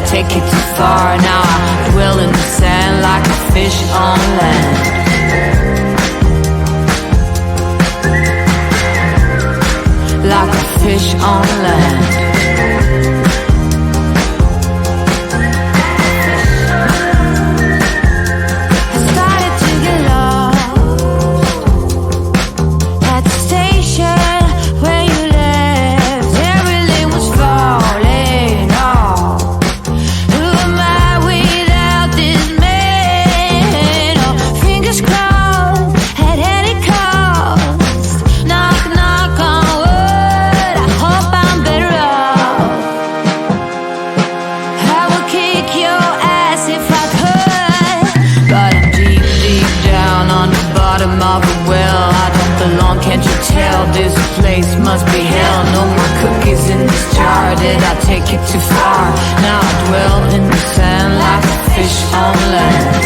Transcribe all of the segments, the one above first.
take it too far. Now I dwell in the sand like a fish on land. Like a fish on land. This place must be hell. No more cookies in this jar. Did I take it too far? Now I dwell in the sand like a fish on land.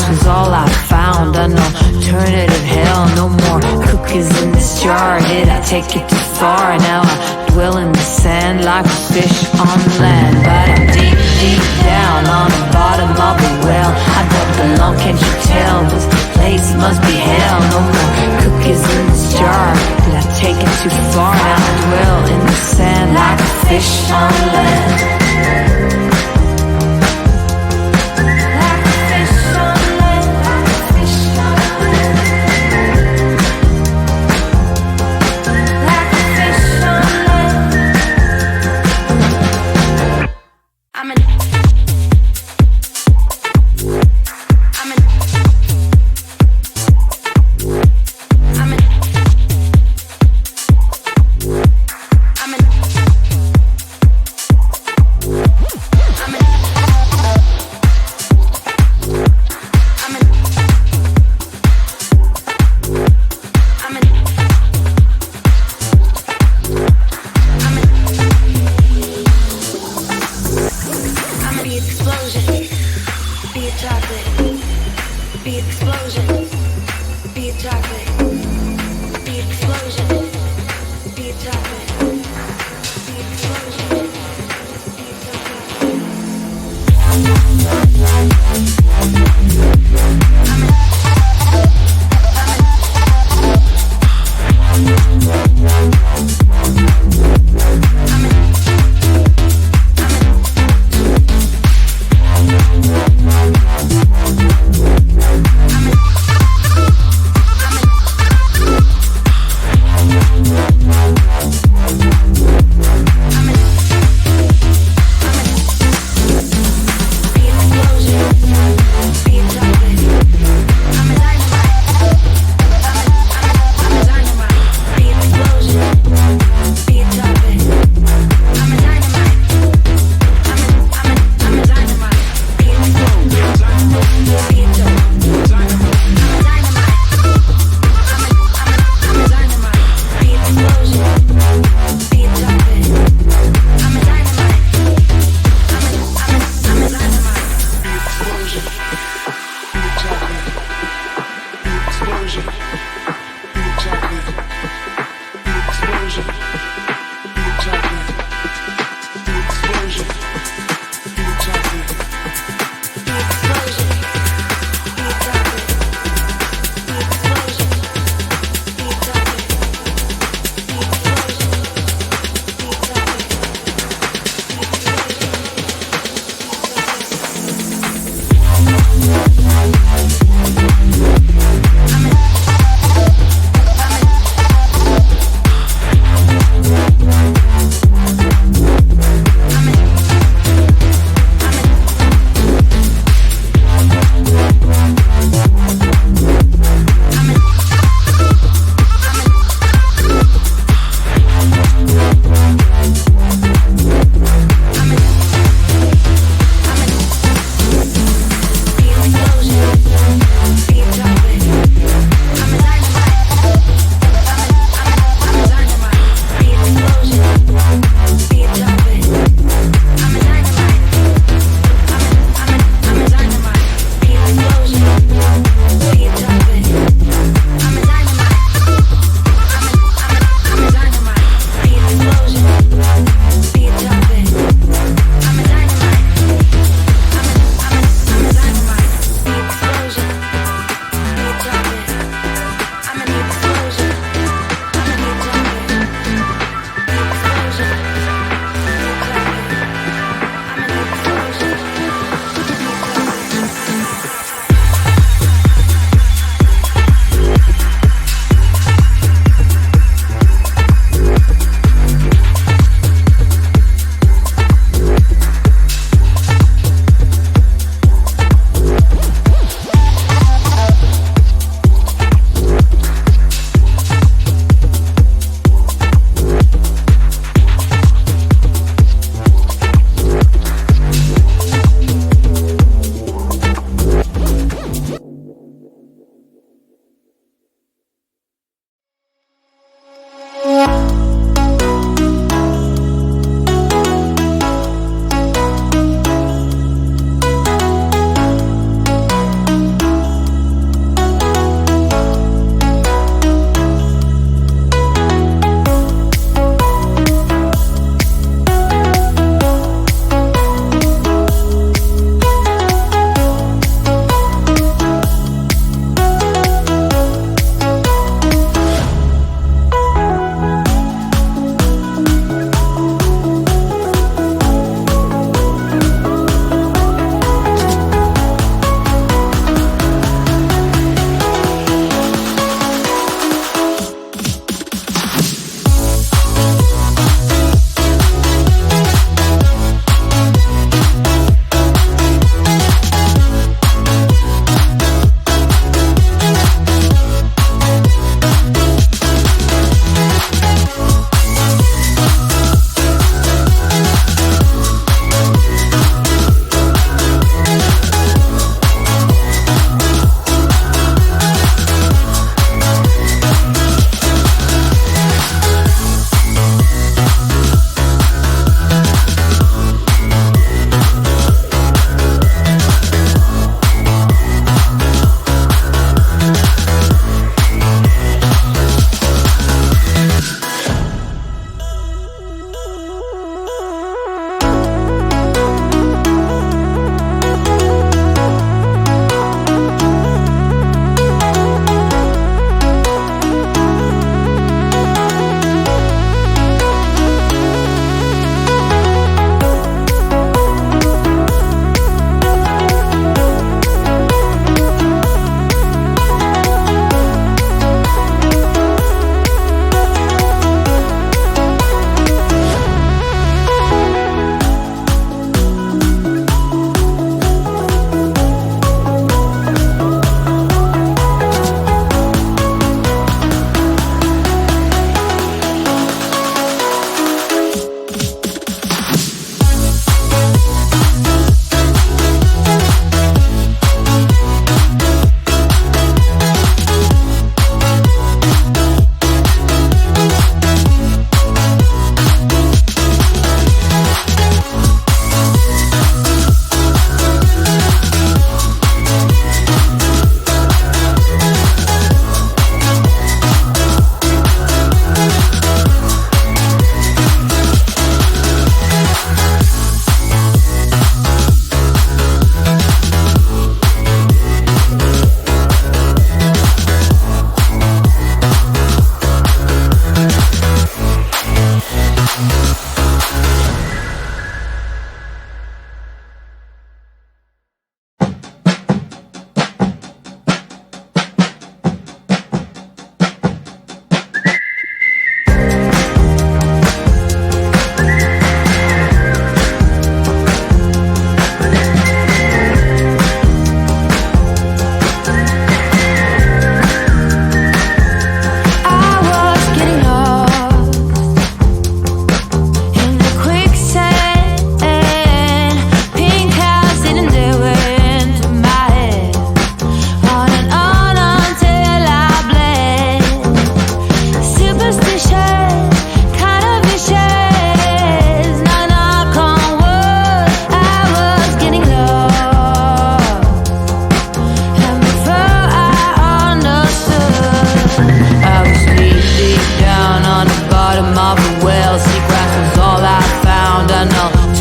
Was all I found, an alternative hell. No more cookies in this jar. Did I take it too far? Now I dwell in the sand like a fish on land. But I'm deep, deep down on the bottom of the well. I don't belong, can't you tell? This place must be hell. No more cookies in this jar. Did I take it too far? Now I dwell in the sand like a fish on land.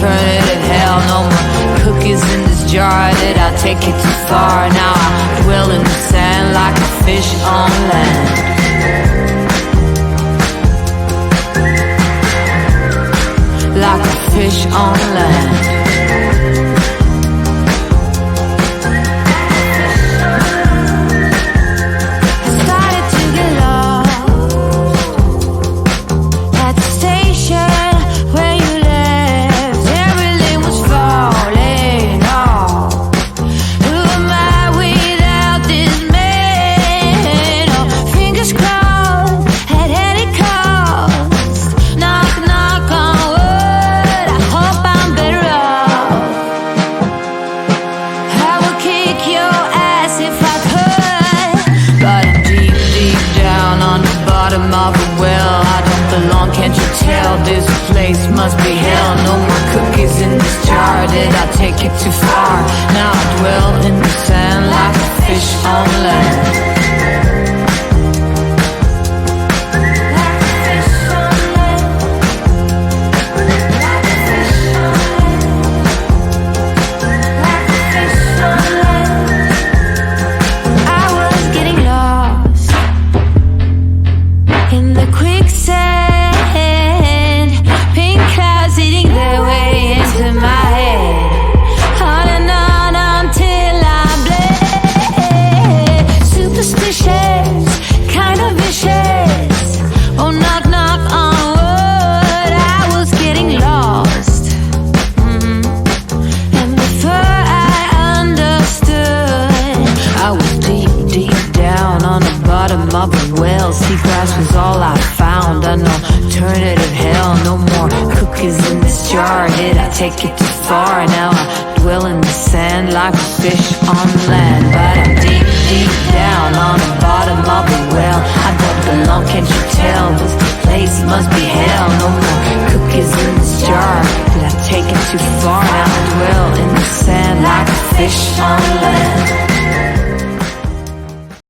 alternative hell. No more cookies in this jar. Did I take it too far? Now I dwell in the sand like a fish on land. Like a fish on land. This place must be hell. No more cookies in this jar. Did I take it too far? Now I dwell in the sand like a fish on land. Of a well, seagrass was all I found. An alternative hell. No more cookies in this jar. Did I take it too far? Now I dwell in the sand like a fish on land. But I'm deep, deep down on the bottom of a well. I don't belong, can't you tell? This place must be hell. No more cookies in this jar. Did I take it too far? Now I dwell in the sand like a fish on land.